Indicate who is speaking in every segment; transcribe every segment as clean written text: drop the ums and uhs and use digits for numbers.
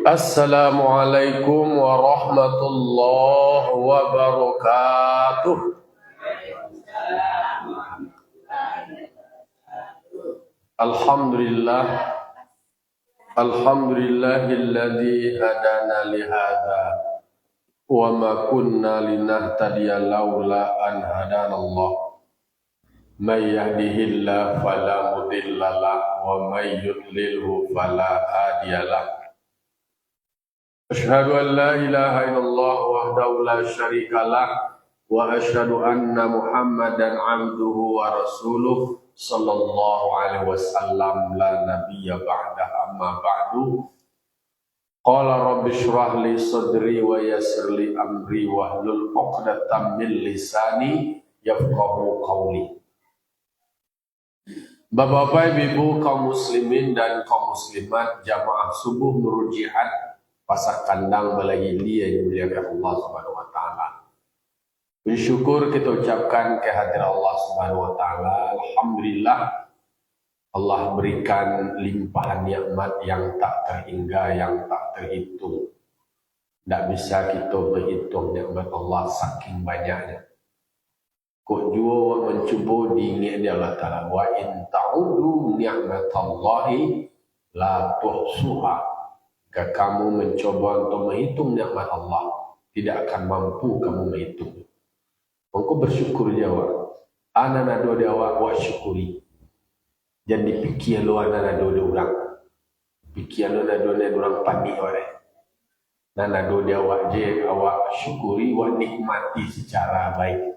Speaker 1: Assalamualaikum warahmatullahi wabarakatuh. Alhamdulillah, alhamdulillahilladzi hadana lihada wa ma kunna linahtadiya laula an hadanallah. May yahdihillahu fala mudhillalah wa may yudlilhu fala hadiyalah. Asyhadu an la ilaha illallah wahdahu la syarika lah wa asyhadu anna Muhammadan abduhu wa rasuluh sallallahu alaihi wasallam la nabiyya ba'da amma ba'du. Qala rabbi shrah li sadri wa yassir li amri wahlul 'uqdatam min lisani yafqahu qawli. Bapak-bapak, ibu kaum muslimin dan kaum muslimat jamaah subuh Nurul Jihad Pasar Kandang Balayili yang dimuliakan Allah Subhanahu wa taala. Bersyukur kita ucapkan kehadiran Allah Subhanahu wa taala. Alhamdulillah Allah berikan limpahan nikmat yang tak terhingga, yang tak terhitung. Tidak bisa kita berhitung nikmat Allah saking banyaknya. Kok jua mencuba diingat dia Allah Ta'ala. Wa in ta'udu ni'matallahi la tuhsuha. Jika kamu mencoba untuk menghitung nikmat Allah, tidak akan mampu kamu menghitung. Engkau bersyukur jawab. Ana nado dewa wa syukuri. Jangan dipikir lu ana nado de orang. Pikir lu nado de orang panik orang. Nah nado dewa je awak syukuri wa nikmati secara baik.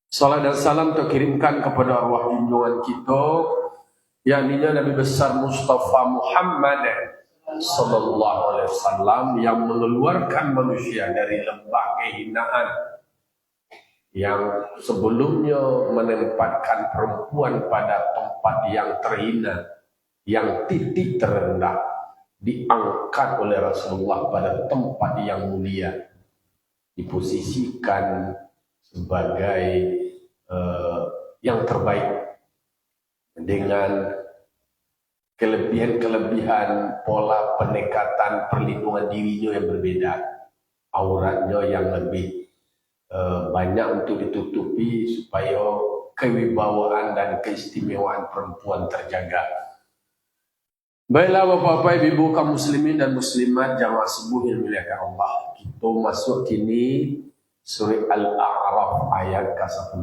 Speaker 1: Salam dan salam terkirimkan kepada arwah junjungan kita, yakni Nabi besar Mustafa Muhammad sallallahu alaihi wasallam yang mengeluarkan manusia dari lembah kehinaan yang sebelumnya menempatkan perempuan pada tempat yang terhina, yang titik terendah, diangkat oleh Rasulullah pada tempat yang mulia, diposisikan sebagai yang terbaik dengan kelebihan-kelebihan pola pendekatan perlindungan dirinya yang berbeda, auratnya yang lebih banyak untuk ditutupi supaya kewibawaan dan keistimewaan perempuan terjaga. Baiklah bapak-bapak, ibu kaum muslimin dan muslimat jamaah subuh yang dimuliakan Allah. Kita masuk kini surah Al-A'raf ayat ke-10.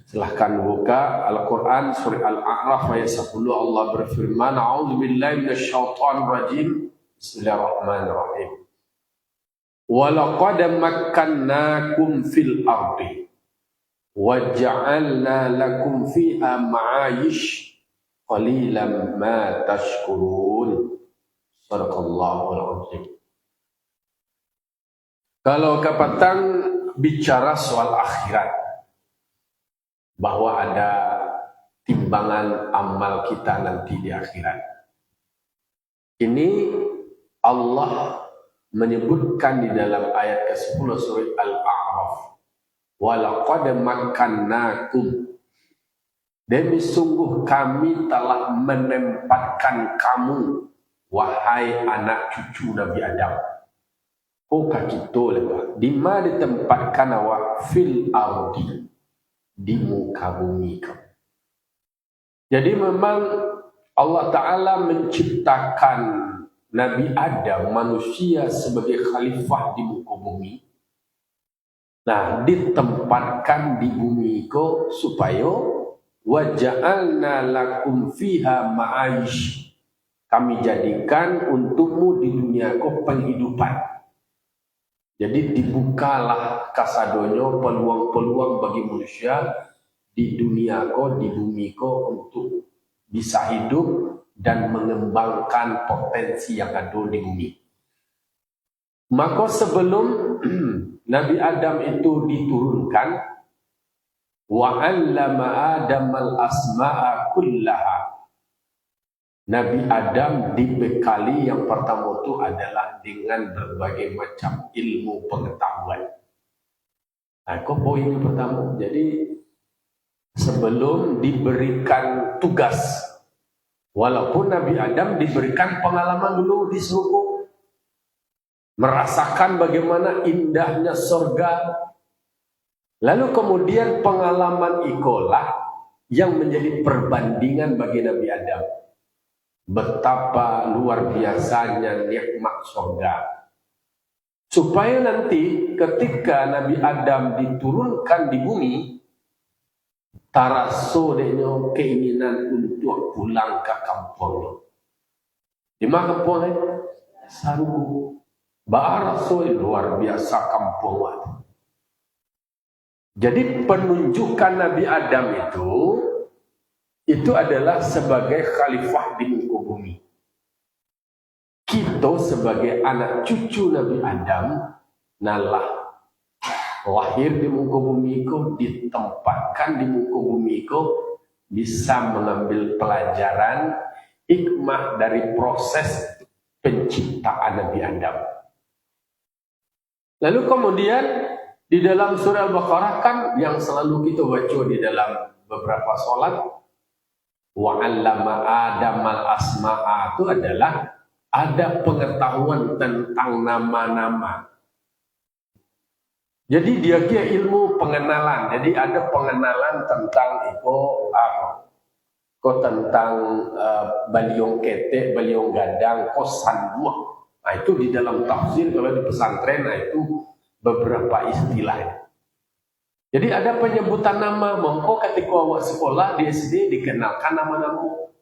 Speaker 1: Silahkan buka Al-Quran surah Al-A'raf ayat 10. Allah berfirman, A'udzubillahi minasyaitonir rajim. Bismillahirrahmanirrahim. Wa laqad makkannakum fil ardi wa ja'alna lakum fiha ma'ayish qalilan ma tashkurun. Shadaqallahul azim. Kalau kapatang bicara soal akhirat, bahwa ada timbangan amal kita nanti di akhirat. Ini Allah menyebutkan di dalam ayat ke-10 surah Al-A'raf. Wa laqad makkannakum. Demi sungguh kami telah menempatkan kamu, wahai anak cucu Nabi Adam. Oh kaki toleh, di mana ditempatkan awak fil ardi, di muka bumi kamu. Jadi memang Allah Ta'ala menciptakan Nabi Adam, manusia sebagai khalifah di muka bumi. Nah, ditempatkan di bumi ko supaya waja'alna lakum fiha ma'aish. Kami jadikan untukmu di dunia ko penghidupan. Jadi dibukalah kasadonyo peluang-peluang bagi manusia di dunia ko, di bumi ko untuk bisa hidup dan mengembangkan potensi yang ada di bumi. Maka sebelum Nabi Adam itu diturunkan, wa 'allama Adamal asma'a kullaha. Nabi Adam dibekali yang pertama itu adalah dengan berbagai macam ilmu pengetahuan. Nah, itu poin yang pertama. Jadi sebelum diberikan tugas Walaupun Nabi Adam diberikan pengalaman dulu di surga, merasakan bagaimana indahnya surga. Lalu kemudian pengalaman ikolah yang menjadi perbandingan bagi Nabi Adam. Betapa luar biasanya nikmat surga. Supaya nanti ketika Nabi Adam diturunkan di bumi, taraso denyo keinginan untuk pulang ke kampung. Di mana kampung? Sarubu. Baraso luar biasa kampung. Jadi penunjukan Nabi Adam itu adalah sebagai khalifah di muka bumi. Kita sebagai anak cucu Nabi Adam nalah lahir di muka bumi ko, ditempatkan di muka bumi ko, bisa mengambil pelajaran hikmah dari proses penciptaan Nabi Adam. Lalu kemudian di dalam surah Al-Baqarah kan yang selalu kita baca di dalam beberapa sholat, wa 'allama Adamal asma'a, itu adalah ada pengetahuan tentang nama-nama. Jadi dia kira ilmu pengenalan. Jadi ada pengenalan tentang tentang baliong ketek, baliong gadang, kosan buah. Nah, itu di dalam tafsir kalau di pesantren, nah itu beberapa istilah. Jadi ada penyebutan nama. Mongko ketika awak sekolah di SD dikenalkan nama-nama.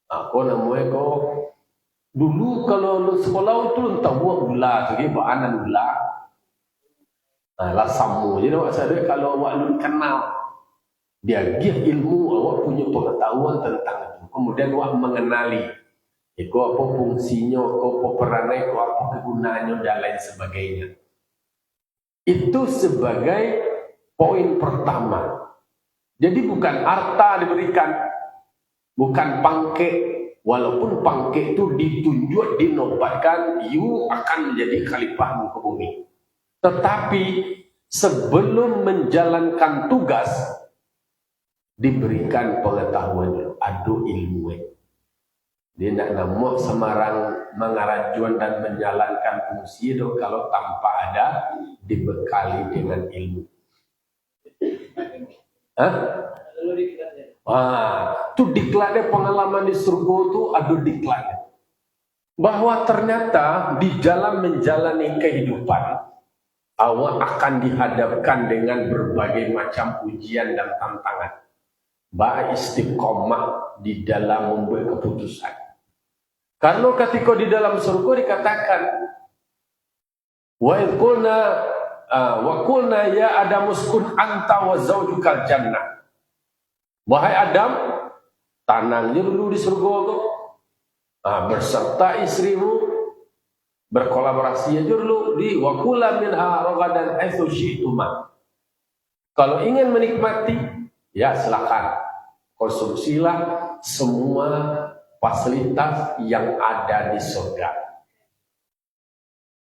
Speaker 1: Aku namanya kok dulu kalau sekolah itu entah buah gula, jadi bahanan gula. Lah samu. Jadi awak sadar kalau awak lu kenal, dia gih ilmu, awak punya pengetahuan tentang itu. Kemudian awak mengenali, itu apa fungsinya, apa perannya, apa kegunaannya dan lain sebagainya. Itu sebagai poin pertama. Jadi bukan harta diberikan, bukan pangke, walaupun pangke itu ditunjuk, dinobatkan, you akan menjadi khalifah muka bumi. Tetapi sebelum menjalankan tugas diberikan pengetahuan dulu, adu ilmu. Dia nak namuk semarang mengarajuan dan menjalankan fungsi itu kalau tanpa ada dibekali dengan ilmu. Itu diklatnya pengalaman di surga itu adu diklatnya. Bahwa ternyata di dalam menjalani kehidupan awak akan dihadapkan dengan berbagai macam ujian dan tantangan. Ba istiqomah di dalam membuat keputusan. Karena ketika di dalam surga dikatakan, wa qulna ya Adam uskun anta wa zaujukal jannah. Wahai Adam, tanamnya dulu di surga tu, berserta istrimu, berkolaborasi aja dulu di wakula minha ragadan haitsu syi'tuma. Kalau ingin menikmati, ya silakan konsumsilah semua fasilitas yang ada di surga.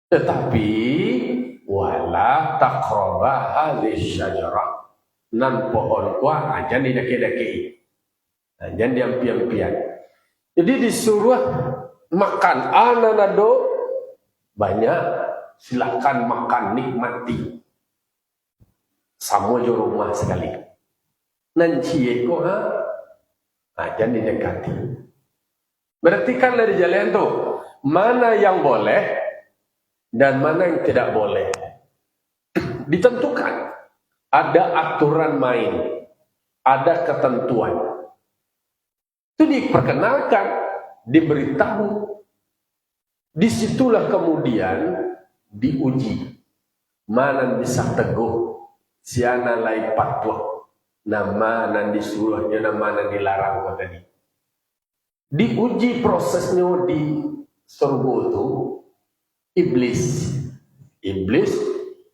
Speaker 1: Tetapi wala taqraba hadhihi syajarah, nan pohon kuah aja didaki-daki, aja diampian-pian. Jadi disuruh makan ananado banyak, silakan makan, nikmati. Sama jo rumah sekali. Nanti eko jangan didekati. Berarti kan dari jalan tu mana yang boleh dan mana yang tidak boleh ditentukan. Ada aturan main, ada ketentuan. Itu diperkenalkan, diberitahu. Disitulah kemudian diuji. Mana bisa teguh, siana lai patuh, nama nan disuruhnya, nama nan dilarang kau tadi. Diuji prosesnya di surga itu iblis. Iblis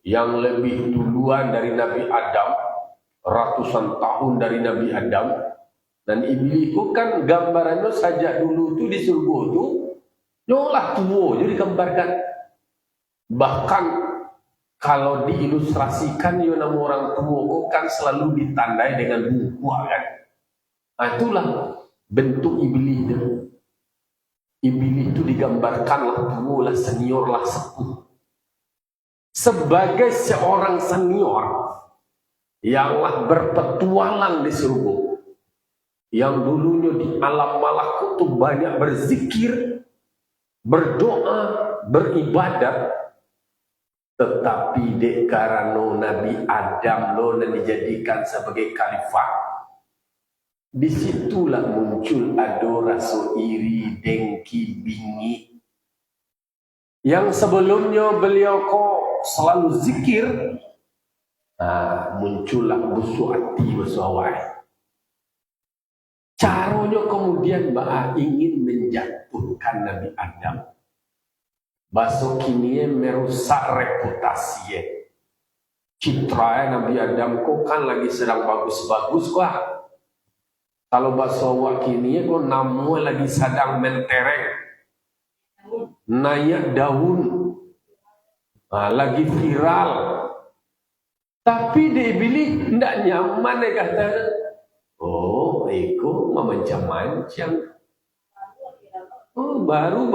Speaker 1: yang lebih duluan dari Nabi Adam, ratusan tahun dari Nabi Adam. Dan iblis itu kan gambarannya saja dulu itu di surga itu nyolah tua, jadi gambarkan. Bahkan kalau diilustrasikan ya nama orang tua kan selalu ditandai dengan buah kan. Nah itulah bentuk iblis itu. Iblis itu digambarkanlah tua lah, senior lah, sepuh. Sebagai seorang senior yang berpetualang di surga, yang dulunya di alam malakut itu banyak berzikir, berdoa, beribadat, tetapi dek karena Nabi Adam lo dijadikan sebagai khalifah, disitulah muncul ada rasa iri, dengki, bingi. Yang sebelumnya beliau kok selalu zikir, muncullah busuk hati, busuk awal. Caranya kemudian ingin menjatuhkan Nabi Adam. Bahasa kini merusak reputasi. Citra Nabi Adam kok kan lagi sedang bagus-bagus kok. Kalau bahasa kini kok namu lagi sedang mentereng, naik daun, lagi viral. Tapi dia bilang tidak nyaman, dia kata, oh, itu memanjang-manjang. Oh, baru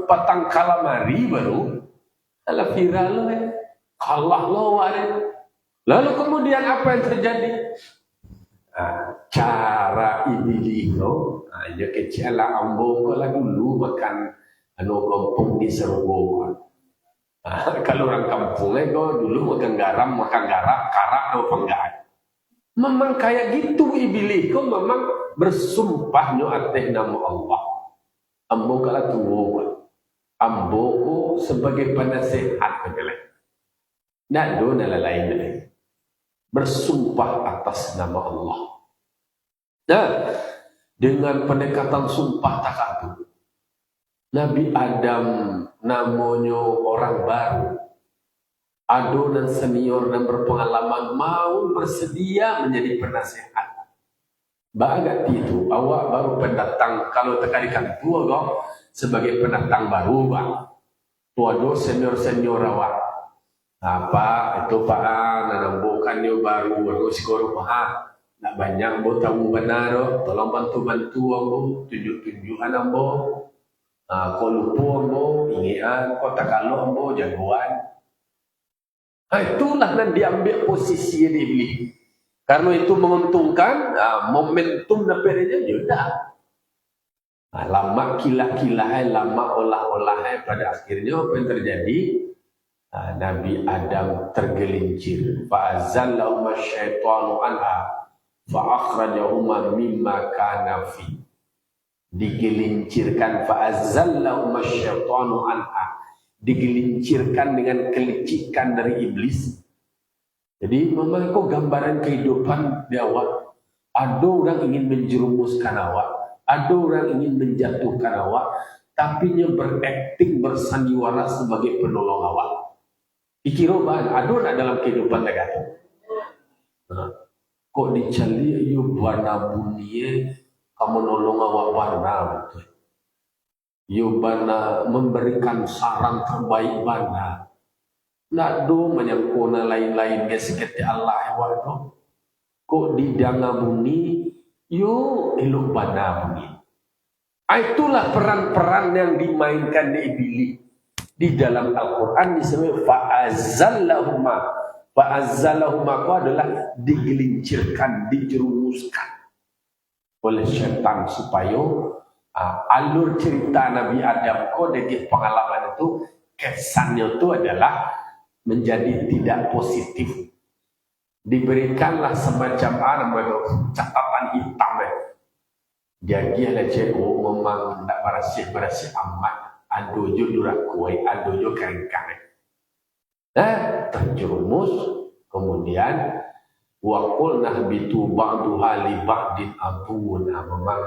Speaker 1: patang kalamari baru, ala viral kalah lo. Lalu kemudian apa yang terjadi? Cara iblis no, aja kecil lah ambo kalau dulu makan kampung di Serbo. Kalau orang kampung dulu makan garam, karak atau penggat. Memang kayak gitu iblis kok memang bersumpahnya atas nama Allah. Ambo kalau tua, ambo sebagai penasehat begitu. Nah, dona lain bersumpah atas nama Allah. Nah, dengan pendekatan sumpah takatu, Nabi Adam namanya orang baru, adonan senior dan berpengalaman mau bersedia menjadi penasehat. Bagat itu, awak baru pendatang, kalau tekadikan tua kok sebagai pendatang baru, bang. Tua do senior awak. Apa itu Pak? Nanambukan dia baru skor Pak. Nak banyak bo tamu benar, tolong bantu ambo, tunjuk-tunjukan ambo. Kau lupa ambo, ingian, kau tak kalau ambo jagoan. Itulah yang diambil posisi dia beli. Karena itu menguntungkan, momentum dapatnya juga. Lama kilah-kilah, lama olah-olah, pada akhirnya apa yang terjadi? Nabi Adam tergelincir. Fa'azallahuma syaitanu anha fa'akhrajahuma mimma kana fi. Digelincirkan fa'azallahuma syaitanu anha. Digelincirkan dengan kelicikan dari iblis. Jadi memang kok gambaran kehidupan di awak. Ada orang ingin menjerumuskan awak, ada orang ingin menjatuhkan awak, tapi dia berakting bersandiwara sebagai penolong awak. Dikira bahan ada dalam kehidupan negara. Kok dicari you bana bunie kamu nolong awak bana betul. You bana memberikan saran terbaik bana. Nak do menyangkuna lain-lain seperti Allah waktu. Kok di danga buni you elok bana buni. Itulah peran-peran yang dimainkan di iblis. Di dalam Al-Quran disebut fa'azallahuma. Fa'azallahuma itu adalah digelincirkan, dijerumuskan oleh syaitan supaya alur cerita Nabi Adam kok dari pengalaman itu kesannya itu adalah menjadi tidak positif. Diberikanlah semacam catatan hitam jadi ada cewek memang tidak berasih amat. Ado jo durak kuai, ado jo kengkang. Terjerumus, kemudian waqul nahbitu ba'duha li ba'din abun. Memang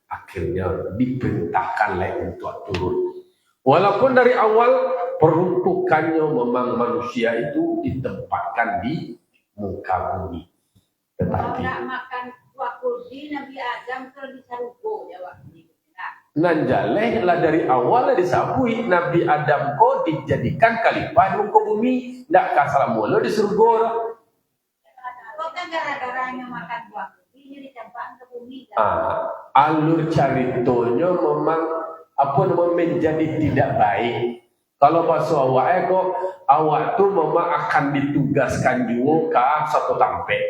Speaker 1: akhirnya diperintahkan untuk turun. Walaupun dari awal peruntukannya memang manusia itu ditempatkan di muka bumi. Tetapi kalau makan waqul di Nabi Adam kalau disarupo jawab. Nanjaleh lah dari awal disabui Nabi Adam ko dijadikan khalifah di muka bumi, ndak kasar mulu di surga. Kok kan gara-garanya makan buah ini ditempatkan ke bumi alur caritonya memang menjadi tidak baik. Kalau bahasa awak awak tu memang akan ditugaskan juga ke satu tempat.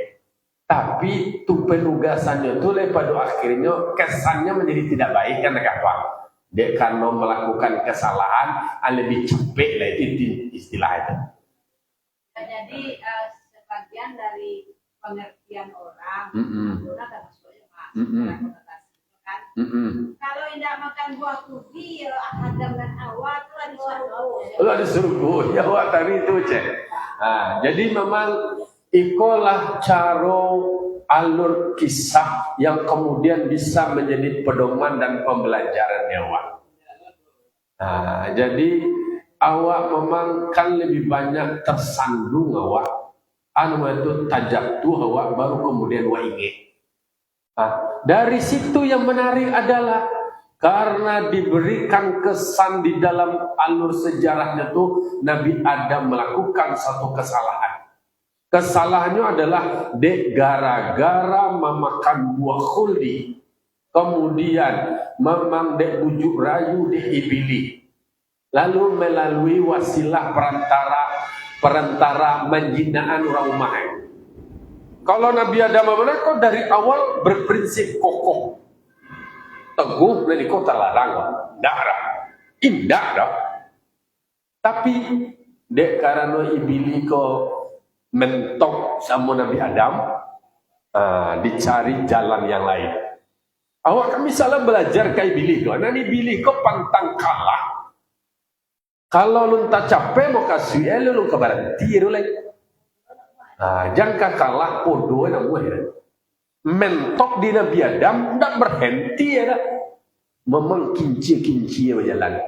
Speaker 1: Tapi tu penugasannya tu pada akhirnya kesannya menjadi tidak baik kan apa? Dia karena melakukan kesalahan lebih cepet lah itu istilahnya.
Speaker 2: Jadi sebagian dari pengertian orang, kalau tidak makan buah kubi, Adam dan Hawa itu ada
Speaker 1: suruh. Ya awak tadi itu cek. Jadi memang ikolah cara alur kisah yang kemudian bisa menjadi pedoman dan pembelajaran awak. Jadi awak memang kan lebih banyak tersandung awak. Itu tajak tuh awak baru kemudian awak ingat. Dari situ yang menarik adalah karena diberikan kesan di dalam alur sejarahnya tuh Nabi Adam melakukan satu kesalahan. Kesalahannya adalah gara-gara memakan buah khuldi. Kemudian memang bujuk rayu iblis. Lalu melalui wasilah perantara menjinaan orang rumah. Kalau Nabi Adam mereka dari awal berprinsip kokoh, teguh dari kota larang, indah dah. Tapi karena iblis mentok sama Nabi Adam, dicari jalan yang lain. Awak kan misalnya belajar ke iblis tu, nanti iblis pantang kalah. Kalau lu tak capek mau kasih, lu keberhenti lagi. Jangan kalah podo namanya. Mentok di Nabi Adam tidak berhenti ya. Memang kinci berjalan.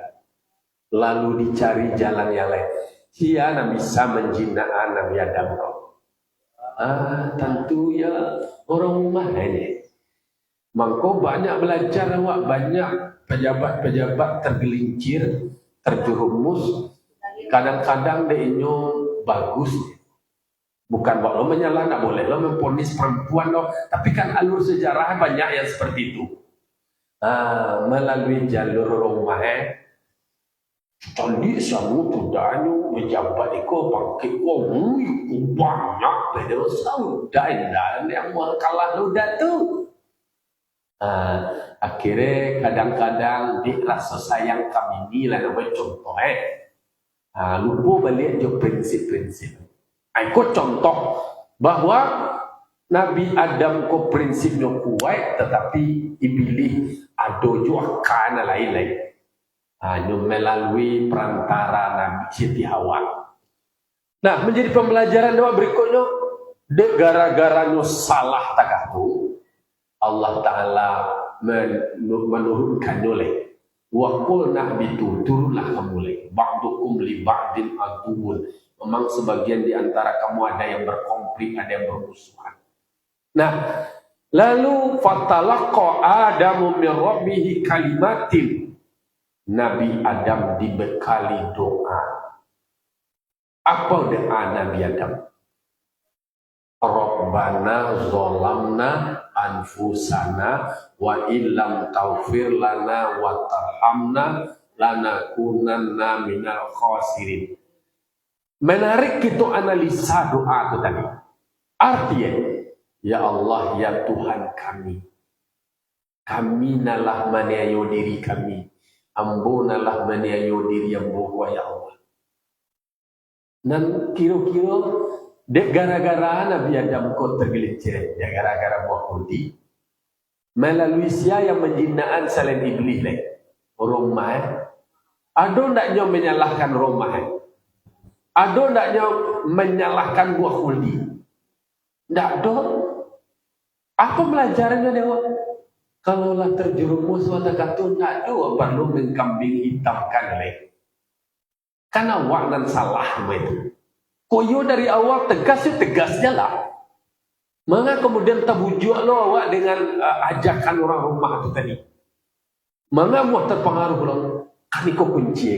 Speaker 1: Lalu dicari jalan yang lain. Dia bisa menjinaan Nabi Adam. Tentu ya orang rumah ini. Mangko banyak belajar awak, banyak pejabat-pejabat tergelincir, terjerumus. Kadang-kadang dia bagus. Bukan bahwa lo menyalah, tidak boleh lo memponis perempuan lo, tapi kan alur sejarah banyak yang seperti itu. Melalui jalur rumah, tadi sama tudanya pejabat itu pakai banyak, beda sudah yang mau kalah ludah tu. Akhirnya kadang-kadang di rasa sayang kami ni lah namanya contoh. Lupa balik je prinsip-prinsip. Ikut contoh bahwa Nabi Adam ko prinsipnya kuat, tetapi iblis ada juga kana lain-lain. Hanya melalui perantara Nabi Siti Hawa. Nah, menjadi pembelajaran doa berikutnya, gara-garanya salah tagaku, Allah Ta'ala menurunkan oleh wa qulna bitu turunlah kamu ba'dukum li ba'din aduun. Memang sebagian di antara kamu ada yang berkonflik, ada yang bermusuhan. Nah, lalu fatalaqa Adamu min rabbih kalimatin. Nabi Adam dibekali doa. Apa doa Nabi Adam? Rabbana zolamna anfusana wa illam taghfir lana wa tarhamna lanakunanna minal khasirin. Menarik kita analisa doa itu tadi. Artinya, ya Allah, ya Tuhan kami nalah maniayo diri kami. Ambo nalah maniayo diri ambo, ya Allah. Dan kira-kira gara-gara Nabi Adam kau tergelincir, ya gara-gara buah khuldi. Melalui sia yang menjinaan selain iblis lagi. Rumah. Ada ndaknya menyalahkan rumah. Ada ndaknya menyalahkan buah khuldi? Ndak ada. Apa pelajarannya dewa? Kalaulah terjerumus pada kata ndak ada perlu mengkambing hitamkan lagi. Karena awak dan salah itu. Koyo dari awal tegasnya lah. Maka kemudian terbujuk lo awak dengan ajakan orang rumah itu tadi. Maka mau terpengaruh lo kan ikut kunci.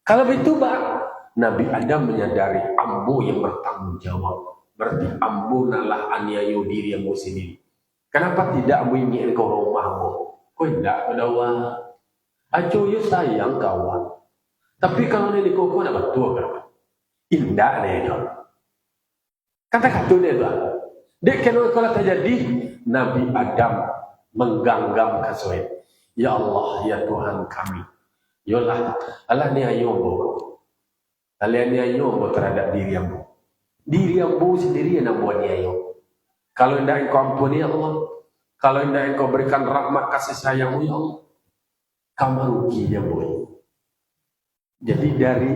Speaker 1: Kalau begitu Nabi Adam menyadari ambo yang bertanggung jawab. Berarti ambo nalah aniayo diri ambo sendiri. Kenapa tidak mengingat kau rumahmu? Kau tidak berdawa. Ajo yo sayang kawan. Tapi kalau ini kau nak betul kan? Indah ni itu. Kata-kata ni tu. Dek kalau terjadi Nabi Adam mengganggam kasuai. Ya Allah, ya Tuhan kami. Yolah, Allah ni ayuh. Allah ni ayuh terhadap diri ambo. Diri ambo sendiri yang buat ni ayuh. Kalau hendak engkau ampuni ya Allah, kalau hendak engkau berikan rahmat kasih sayangmu ya Allah, kamu ruginya boy. Jadi dari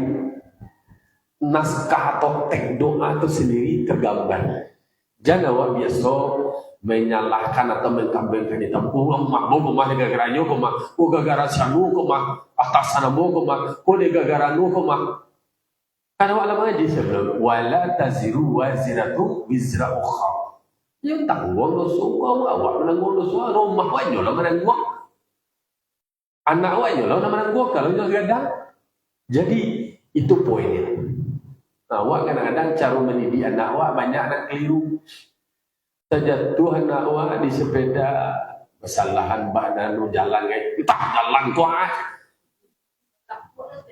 Speaker 1: naskah atau teks doa itu sendiri tergambar. Jangan awak biasa menyalahkan atau mengkambingkan itu. Mak mau kemah gara-gara nyo kemah, gara-gara sanu kemah, atasan mau kemah, gara-gara nu kemah. Karena awak lama aja sebelum wala taziru waziratu wizra ukhra. Yang tanggung dosa awak menanggung dosa rumah awak nyo lah menanggung. Anak awak nyo lah menanggung kalau nyo gadang. Jadi itu poinnya. Nah, awak kadang-kadang cara mendidik anak awak banyak anak keliru. Terjatuh anak awak di sepeda, kesalahan baknanu jalan tak jalan kau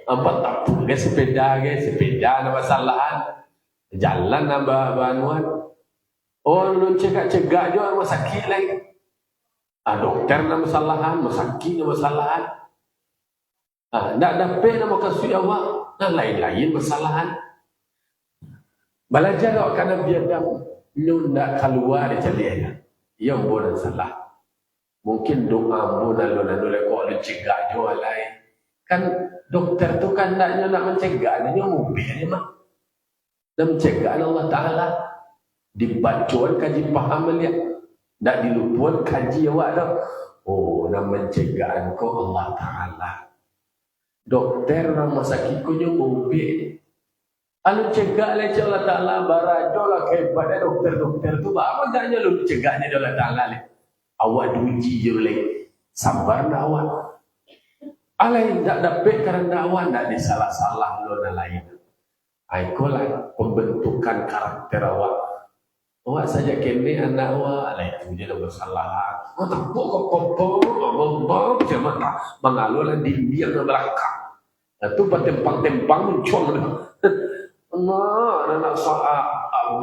Speaker 1: apa tak punya sepeda ada kesalahan jalan nambah banuan. Oh lu cegak juga rumah sakit lagi. Dokter nama kesalahan, sakit nama kesalahan. Nak dapat nama kasih awak, dan lain-lain kesalahan. Belajar awak kerana biadab lu nak keluar dari jalan. Ia boleh salah. Mungkin doa mu lalu kok lu cegak juga lain. Kan dokter tu kan nak mencegah dia mobil ni mah. Dan mencegah Allah Taala dibacuan kaji paham dia. Tak dilupuan kaji awak dah. Oh, nak mencegah kau Allah Taala. Dokter orang sakit ko nyo mobil. Alu cegah le Allah Taala barajo lah kepada dokter-dokter tu apa gaknya lu cegahnya Allah Taala le. Awak diuji je le. Sabar dah awak. Alai tak dapat kerana awak tak disalah-salah lu dan lain. Ikolah pembentukan karakter awak. Awak saja kene anak awak lah itu dia dah bersalah. Oh tak kok cuma tak mengalulah di dia ke belakang. Itu tempang-tempang muncul. Anak soal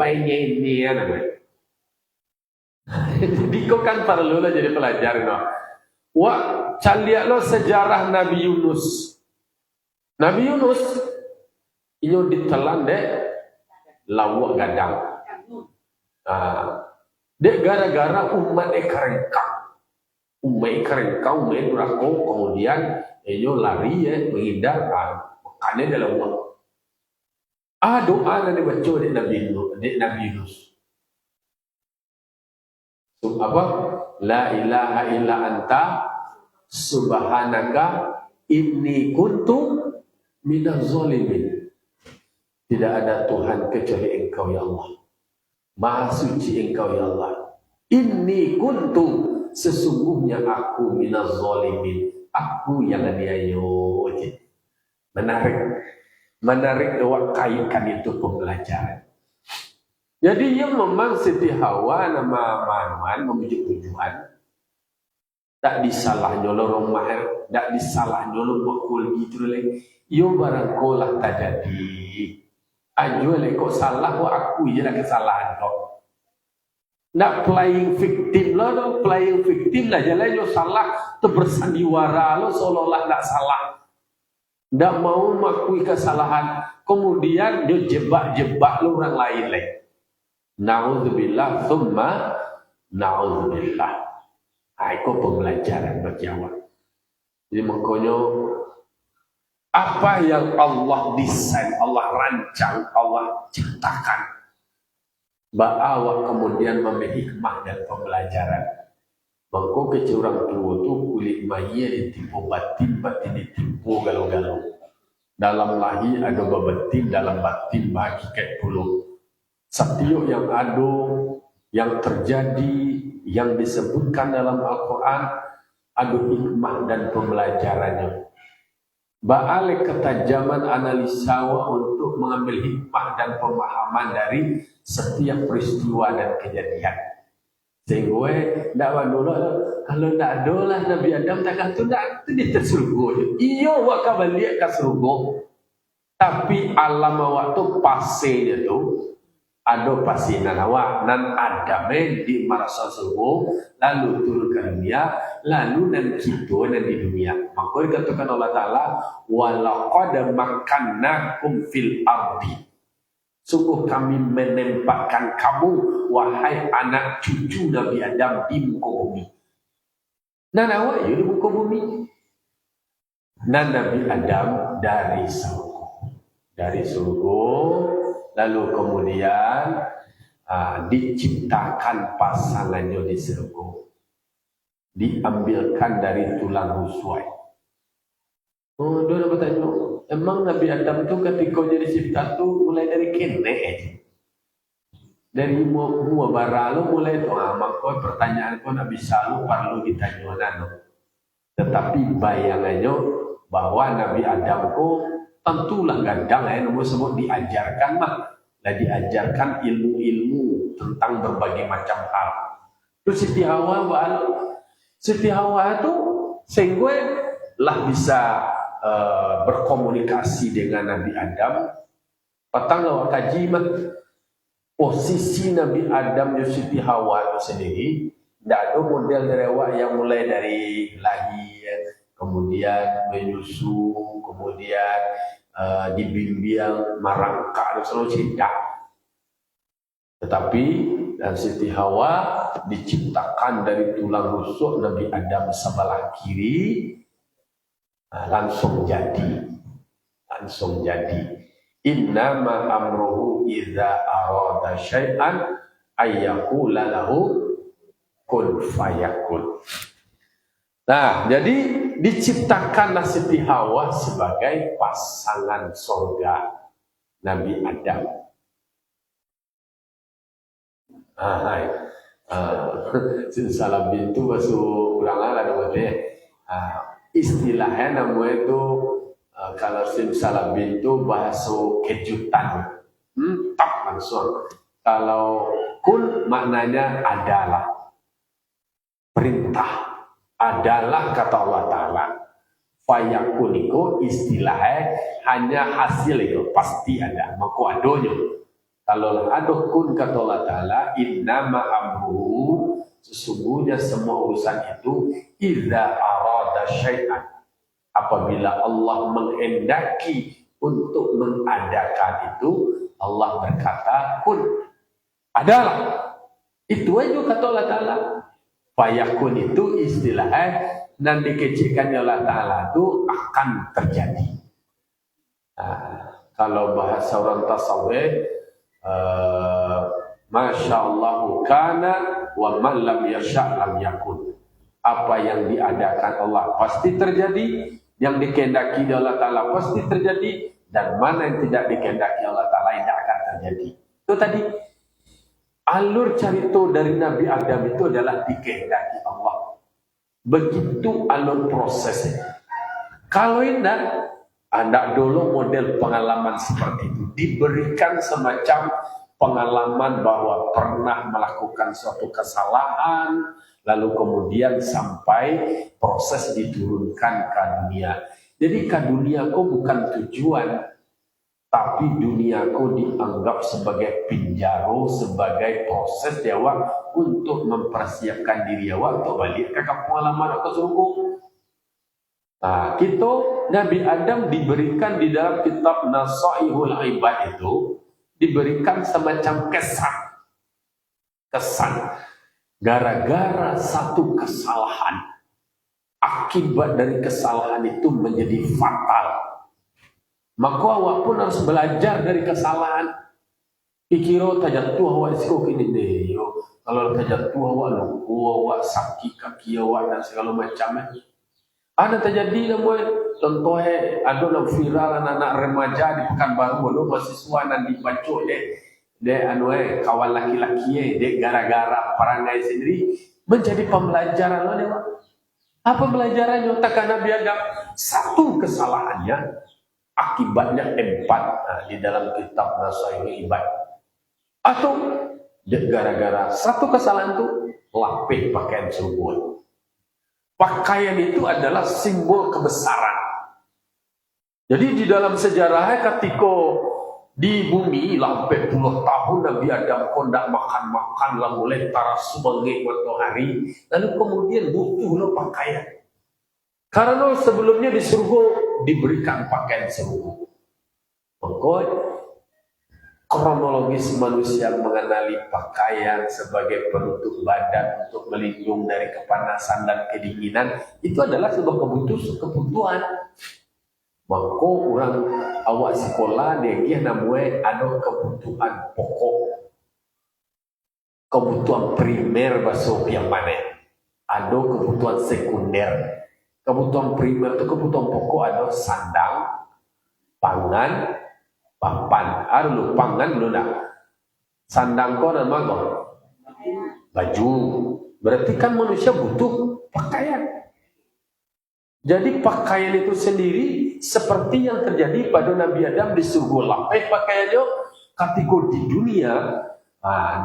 Speaker 1: bayinya ini anak. Jadi kau kan perlu lah jadi pelajar no. Wah, caliak lo sejarah Nabi Yunus. Nabi Yunus ini ditelan dek lawak gadang. Dek gara-gara umat kerengkang. Umat kerengkang, umat durhaka, kemudian ia lari menghindar. Makanya dalam waktu. Doa yang dibaca di Nabi Yunus. Apa? La ilaha illa anta subhanaka inni kuntu minaz zalimin. Tidak ada Tuhan kecuali Engkau ya Allah. Maha suci Engkau ya Allah. Inni kuntu sesungguhnya aku minaz zalimin. Aku yang aniaya. Menarik awak kaitkan itu pembelajaran. Jadi yang memang Siti Hawa nama Manuan memujuk tujuan. Tak disalah nyolong orang mahir, tak disalah nyolong bakul gitu lagi. Yo barangkolah tak jadi. Ajo lagi kok salah kok aku je lah kesalahan kok. Nak playing victim lo, playing victim lah jalan yo salah tu bersandiwara lo seolah-olah tak salah. Tak mau mengakui kesalahan, kemudian dia jebak-jebak lo orang lain lagi. Na'udzubillah thumma na'udzubillah. Itu pembelajaran bagi awak. Jadi makanya apa yang Allah desain, Allah rancang, Allah ciptakan, awak kemudian memberi hikmah dan pembelajaran. Maka kecil orang tua tu kulit bayi ditipu batin ditipu galau-galau. Dalam lahir ada batin, dalam batin hakikat puluh. Setiap yang ada, yang terjadi, yang disebutkan dalam Al-Quran, ada hikmah dan pembelajarannya. Ba'alik ketajaman analisa untuk mengambil hikmah dan pemahaman dari setiap peristiwa dan kejadian. Sehingga ndak wanulah kalau ndak ada lah Nabi Adam tak kata ndak tu dia tersurga. Iyo wak balik ke surga. Tapi alam waktu pasenya tu ada pasinan awak nan ada di marasa surga lalu turun ke dunia lalu nan kita nan di dunia. Maka dikatakan Allah Taala walaqad makkannakum fil ardi. Sungguh kami menempatkan kamu wahai anak cucu Nabi Adam di muka bumi. Nan awak ya di muka bumi. Nan Nabi Adam dari surga lalu kemudian diciptakan pasangannya di surga, diambilkan dari tulang rusuk. Oh, dia nak bertanya, emang Nabi Adam tu ketika jadi cipta tu mulai dari kene dari mua bara lu mulai tu maka pertanyaan kau nak bisa lu perlu ditanya nano. Tetapi bayangannya bahwa Nabi Adam ku tentulah gandang nomor semua diajarkan diajarkan ilmu-ilmu tentang berbagai macam hal. Terus Siti Hawa Siti Hawa tu sehingga lah bisa berkomunikasi dengan Nabi Adam. Petang awak kaji posisi Nabi Adam dan Siti Hawa itu sendiri tidak ada model dari awak yang mulai dari lahir kemudian menyusu kemudian dibimbing merangkak dan selalu cinta. Tetapi dan Siti Hawa diciptakan dari tulang rusuk Nabi Adam sebelah kiri. Langsung jadi innama amruhu idza arada syai'an ayyaqula lahu kun fayakun. Nah, jadi diciptakanlah Siti Hawa sebagai pasangan surga Nabi Adam. Salam bintu masuk ulangan ada boleh. Istilahnya namanya itu kalau simsalabim itu bahasa kejutan, tak langsung. Kalau kun maknanya adalah perintah, adalah kata Allah Taala. Fayakun itu istilahnya hanya hasil itu pasti ada, maka adanya. Kalau ada kun kata Allah Taala, innama amruhu sesungguhnya semua urusan itu idza arada syai'an apabila Allah menghendaki untuk mengadakan itu Allah berkata kun adalah itu aja kata Allah Taala. Fayakun itu istilahnya dan dikecilkan Allah Taala itu akan terjadi. Kalau bahasa orang tasawuf Masya Allahu kana wa man lam yasha' lam yakun. Apa yang diadakan Allah pasti terjadi, yang dikehendaki Allah Ta'ala pasti terjadi, dan mana yang tidak dikehendaki Allah Ta'ala tidak akan terjadi. Itu tadi alur cerita dari Nabi Adam itu adalah dikehendaki Allah. Begitu alur prosesnya. Kalau tidak, ada dulu model pengalaman seperti itu. Diberikan semacam pengalaman bahwa pernah melakukan suatu kesalahan, lalu kemudian sampai proses diturunkan ke dunia. Jadi ke dunia kau bukan tujuan, tapi dunia kau dianggap sebagai pinjaro, sebagai proses awak untuk mempersiapkan diri awak untuk balik ke kampung halaman atau surga. Nah, kita Nabi Adam diberikan di dalam kitab Nasaihul Ibad itu diberikan semacam kesan gara-gara satu kesalahan, akibat dari kesalahan itu menjadi fatal, maka awak pun harus belajar dari kesalahan. Pikiro tajatuh awak isko kini deh, kalau tajatuh awak luku awak sakit kaki awak dan segala macamnya. Ada terjadi namanya contohnya ada yang viral anak-anak remaja di Pekanbaru lalu mahasiswa nan dibacok dia kawan laki-laki dia gara-gara perangai sendiri menjadi pembelajaran loh dia. Apa pembelajarannya? Takkan Nabi Adam satu kesalahannya akibatnya 4 di dalam kitab Nasaihul Ibad. Atau gara-gara satu kesalahan itu lapih pakaian surga. Pakaian itu adalah simbol kebesaran. Jadi di dalam sejarahnya ketika di bumi sampai puluh tahun Nabi Adam kondak makan-makan lah mulai taras sebagai matahari, lalu kemudian butuhlah pakaian. Karena sebelumnya di surga diberikan pakaian surga. Maka kronologis manusia mengenali pakaian sebagai penutup badan untuk melindung dari kepanasan dan kedinginan itu adalah sebuah kebutuhan. Maka orang awak sekolah dia namanya ada kebutuhan pokok, kebutuhan primer bahasa yang mana, ada kebutuhan sekunder. Kebutuhan primer itu kebutuhan pokok ada sandang, pangan, papan. Ada pangan dulu nak. Sandang kau nama kau baju. Berarti kan manusia butuh pakaian. Jadi pakaian itu sendiri seperti yang terjadi pada Nabi Adam di surga lapeh pakaiannya ketika di dunia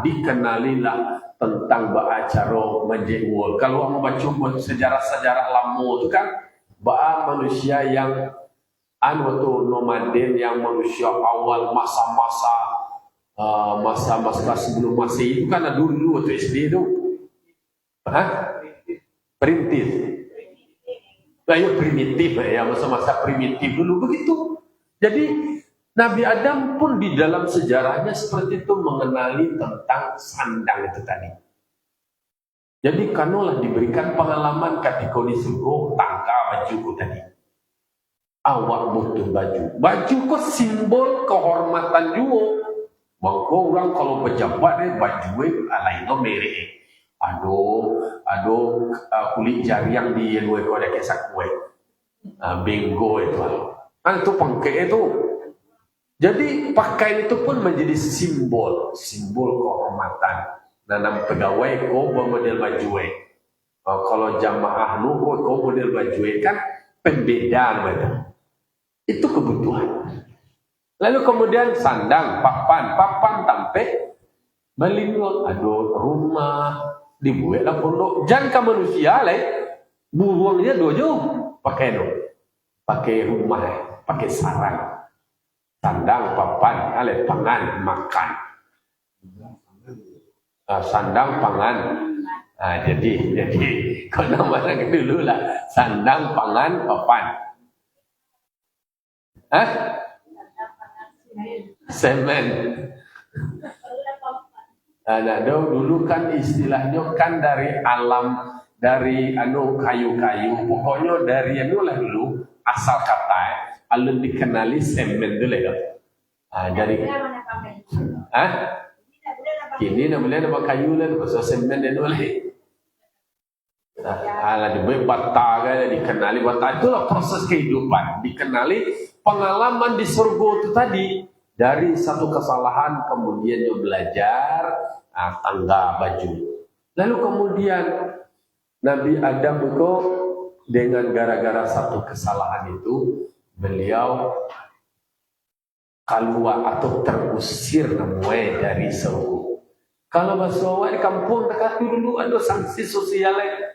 Speaker 1: dikenalilah tentang acara menjewol. Kalau mau baca sejarah-sejarah lama itu kan manusia yang nomaden, yang manusia awal masa-masa sebelum Masehi itu kan ada dulu waktu SD itu. Perintis. Primitif ya, masa-masa primitif dulu begitu. Jadi Nabi Adam pun di dalam sejarahnya seperti itu mengenali tentang sandang itu tadi. Jadi kanulah diberikan pengalaman ketika di surga tangga bajuku tadi. Awak butuh baju. Baju kok simbol kehormatan juga. Maka orang kalau pejabat baju lainnya merek. Aduh, kulit jari yang di luar kau ada kesak kue. Benggo itu. Itu pangke itu. Jadi pakaian itu pun menjadi simbol kehormatan. Nanam pegawai kau model baju. Kalau jamaah lu kau model baju kan pembedaan betul. Itu kebutuhan. Lalu kemudian sandang, papan tampe melindung. Rumah dibuatlah pondok. Jangka manusia buruangnya dojo pakai rumah, pakai sarang. Sandang, papan, pangan, makan. Sandang, pangan. Jadi kau nama dulu lah. Sandang, pangan, papan. Semen. Dulu kan istilahnya kan dari alam, dari kayu-kayu. Pokoknya dari lah dulu asal kata. Alun dikenali semen dulu ya. Dari kini namanya nama kayu lah, bahasa semen dan oleh. Dibuat bata kan, dikenali bata itulah proses kehidupan, dikenali pengalaman di surga itu tadi dari satu kesalahan kemudian dia belajar tangga baju. Lalu kemudian Nabi Adam itu dengan gara-gara satu kesalahan itu beliau keluar atau terusir namanya dari surga. Kalau bahasa di kampung dekat dulu ada sanksi sosialnya.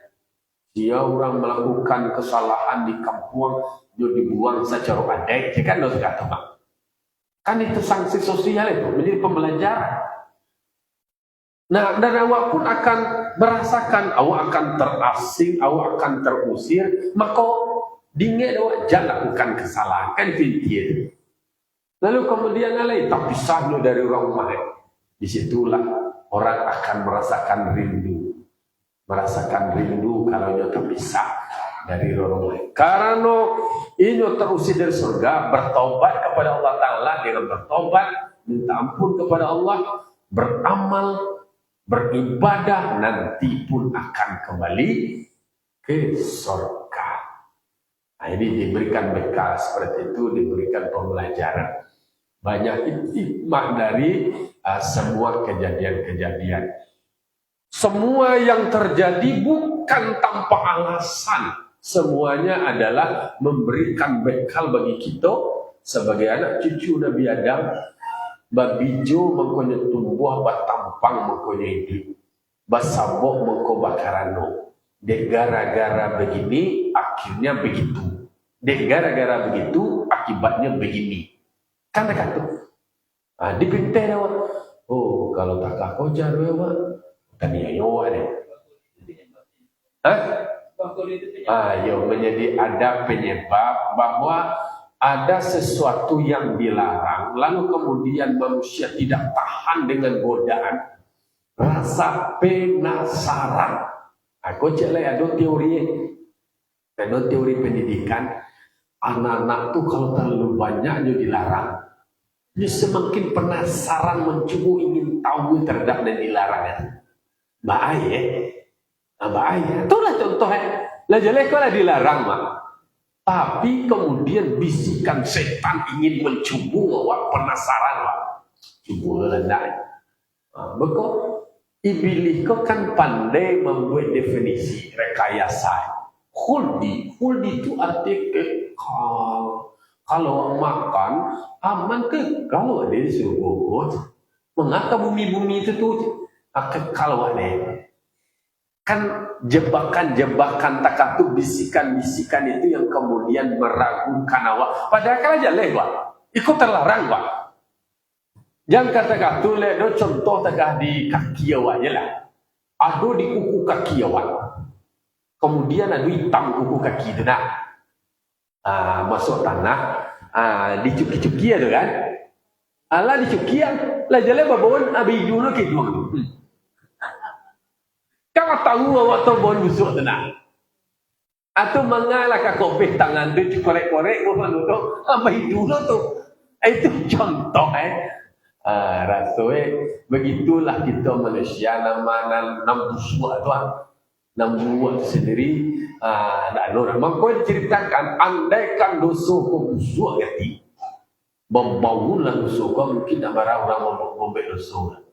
Speaker 1: Dia orang melakukan kesalahan di kampung, dia dibuang secara adek, kan harus kata bang. Kan itu sanksi sosial itu menjadi pembelajaran. Nah, dan awak pun akan merasakan, awak akan terasing, awak akan terusir, maka dingin awak jangan lakukan kesalahan, kan itu. Lalu kemudian tak pisah dari orang rumah. Disitulah orang akan merasakan rindu kalau dia terpisah dari orang lain. Karena ini terusir dari surga, bertobat kepada Allah Ta'ala, dengan bertobat, minta ampun kepada Allah, beramal, beribadah, nanti pun akan kembali ke surga. Nah, ini diberikan bekal seperti itu, diberikan pembelajaran. Banyak hikmah dari semua kejadian-kejadian. Semua yang terjadi bukan tanpa alasan. Semuanya adalah memberikan bekal bagi kita sebagai anak cucu Nabi Adam. Babijo mengkonya tumbuh, batampang mengkonya hidup. basabok mengkobakarano. Dek gara-gara begini, akhirnya begitu. Dek gara-gara begitu, akibatnya begini. Kan dekat tuh. Dipintai dah. Oh, kalau tak kau jaru ya, tadi ayo deh. Menjadi ada penyebab bahwa ada sesuatu yang dilarang, lalu kemudian manusia tidak tahan dengan godaan, rasa penasaran. Aku cek ada teori pendidikan, anak-anak tuh kalau terlalu banyak dia dilarang, dia semakin penasaran, mencoba ingin tahu terhadap dan dilarang. Bahaya. Itulah contohnya. Lah jelek kalau dilarang mah. Tapi kemudian bisikan setan ingin mencubu awak penasaran wak. Cubu lendak. Betul. Iblis kau kan pandai membuat definisi rekayasa. Khuldi itu arti kekal. Kalau makan aman kalau ada di surga. Mengapa bumi-bumi itu tuh kalau ada? Kan jebakan-jebakan takatu bisikan-bisikan itu yang kemudian meragukan awak. Padahal kan aja lewat. Ikut terlarang wak. Jangan kata-kata ledo contoh tegah di kaki awak je lah. Ado di kuku kaki awak. Kemudian ada hitam kuku kaki itu nak. Masuk tanah. Dicuki-cuki ada kan. Alah dicuki lah jale babon abi dulu ke dua. Kamu tahu awak tu bon busuk tenang. Atau mengalah kakopeh tangan tu korek-korek bukan tu. Abi dulu tu. Itu contoh rasanya begitulah kita manusia nama busuk tu. Buat sendiri tak ada. Maka diceritakan andaikan dosa kau busuk hati. Membangunlah dosa kau mungkin nak marah orang membeli dosa.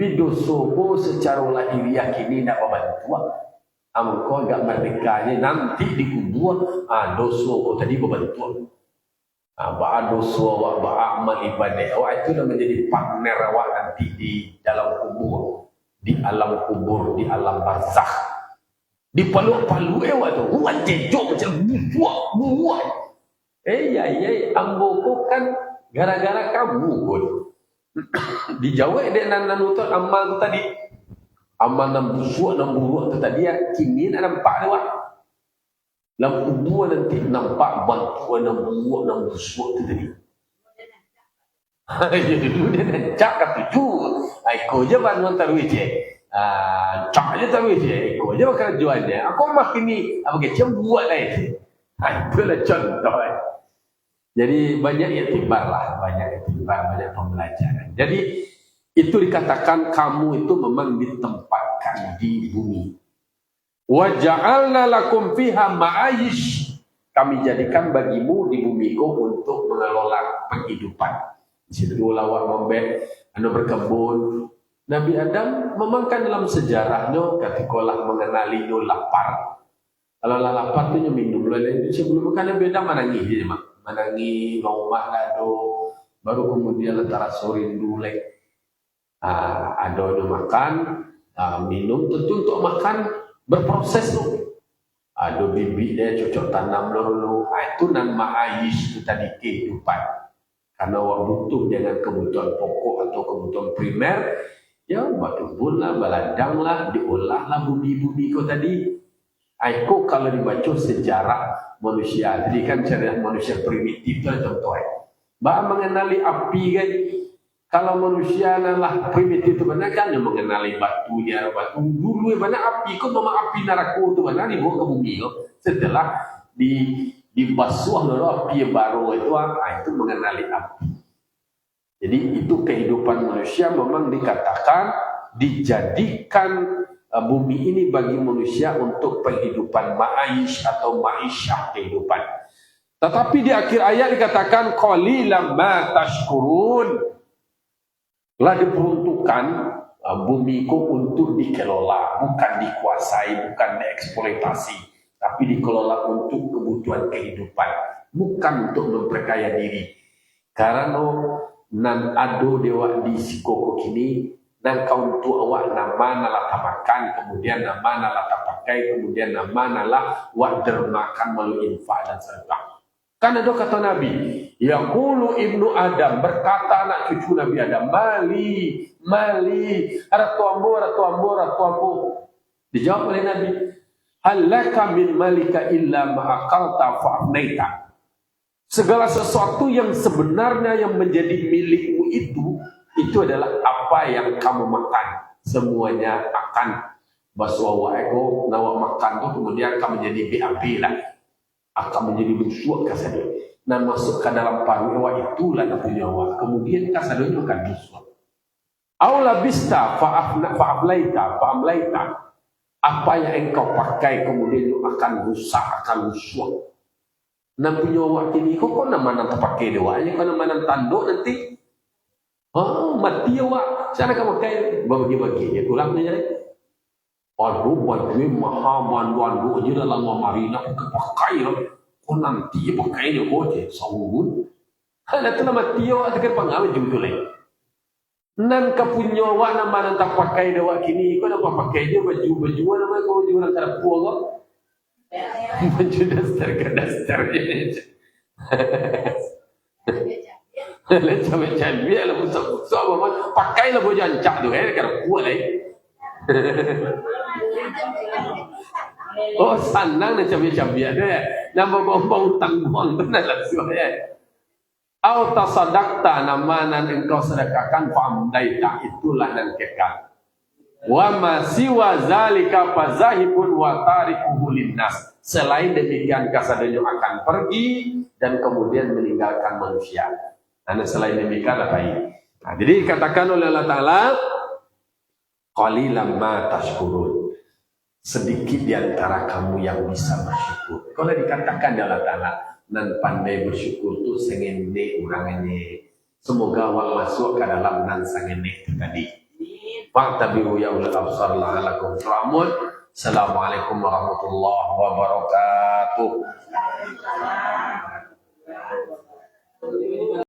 Speaker 1: Tapi dosa kau secara lahiriah kini nak membantu. Kau agak merdekanya nanti dikubur dosa kau tadi membantu. Bahan dosa awak, bahan amal ibadah awak itu dah menjadi partner awak nanti di dalam kubur. Di alam kubur, di alam barzakh. Di palu-palu awak tu, buat jejok macam buat. Ambo kan gara-gara kamu pun. Dijawab dia nan utut amal tu tadi. Amal nan busuk nan buruk tu tadi kini nak nampak dia wak. Dalam kubur nanti nampak bantuan nan buruk nan busuk tu tadi. Dulu dia nak cak kat tu. Aku je bantuan taruh je. Cak je taruh je. Aku je bakal jual dia. Aku makin ni apa ke buat lain. Itulah contoh. Jadi banyak iktibar lah, banyak pembelajaran. Jadi itu dikatakan kamu itu memang ditempatkan di bumi. Wa ja'alna lakum fiha ma'ayish. Kami jadikan bagimu di bumi kau untuk mengelola penghidupan. Di situ lawak membet, berkebun. Nabi Adam memang kan dalam sejarahnya ketika mengenali lapar. Kalau lapar tu minum lain sebelum makan Nabi Adam menangis je mak. Menangi rumah lado baru kemudian antara sore dulek ada makan minum tentu untuk makan berproses tu ada bibit dia cocok tanam dulu itu nan ma'ayish itu tadi kehidupan karena orang butuh dengan kebutuhan pokok atau kebutuhan primer ya berkebun lah baladang lah diolah lah bumi-bumi kau tadi. Aku kalau dibaca sejarah manusia, jadi kan sejarah manusia primitif itu contohnya. Bah mengenali api kan, kalau manusia adalah primitif itu benar kan yang mengenali batu dulu mana api kok memang api neraka itu benar dibawa ke bumi kok. Setelah dibasuh dulu api yang baru itu mengenali api. Jadi itu kehidupan manusia memang dikatakan dijadikan bumi ini bagi manusia untuk penghidupan ma'aish atau ma'isyah kehidupan. Tetapi di akhir ayat dikatakan qalilan ma tashkurun. Telah diperuntukkan bumiku untuk dikelola, bukan dikuasai, bukan dieksploitasi, tapi dikelola untuk kebutuhan kehidupan, bukan untuk memperkaya diri. Karena nan ado dewa di sikoko kini dan kau untuk awak nama nalah makan, kemudian nama nalah pakai, kemudian nama nalah wak dermakan melalui infak dan sedekah. Kan ada kata Nabi, yaqulu ibnu Adam, berkata anak cucu Nabi Adam, mali, ratu ambo. Dijawab oleh Nabi, halaka min malika illa ma'akalta fa'afnaita. Segala sesuatu yang sebenarnya yang menjadi milikmu itu adalah apa yang kamu makan. Semuanya akan baswa ego nawa makan itu kemudian akan menjadi BAB lah. Akan menjadi busuk kasado. Nah masuk ke dalam paru ewa itulah punya awak. Kemudian kasado itu akan busuk. Aula bista fa'amlaita. Apa yang engkau pakai kemudian itu akan rusak, akan busuk. Nah punya awak ini kok nama pakai dewanya, kok nama tanduk nanti. Oh, mati awak. Sana kamu pakai bagi-bagi. Ya tulangnya. Waduh, bandu aja dalam marina pakai lah. Kok nanti pakai dia kok je sawun. Ada tu nama tio tekan pangawin juga tu lain. Nan kapunya awak nama tak pakai dia awak kini. Kau nak pakai dia baju nama kau baju orang Arab kau. Baju dasar ke dasar je. Macam biar lah pusat apa pakai lah baju ancak tu kan kuat lah. Oh senang nak cabiak-cabiak dia. Nama bau tangguang benar lah sebenarnya. Au tasaddaqta nama nan engkau sedekahkan famdaita itulah nan kekal. Wa ma siwa zalika fazahibun wa tarikuhu linnas. Selain demikian kasadanya akan pergi dan kemudian meninggalkan manusia. Dan selain demikian apa ini? Nah, jadi dikatakan oleh Allah Ta'ala qalilan ma tashkurun. Sedikit di antara kamu yang bisa bersyukur. Kalau dikatakan oleh Allah Ta'ala nan pandai bersyukur tu sengene orangnya. Semoga awak masuk ke dalam nan sengene itu tadi. Fa'tabiru ya ulul absar la'alakum turhamun. Assalamualaikum warahmatullahi wabarakatuh.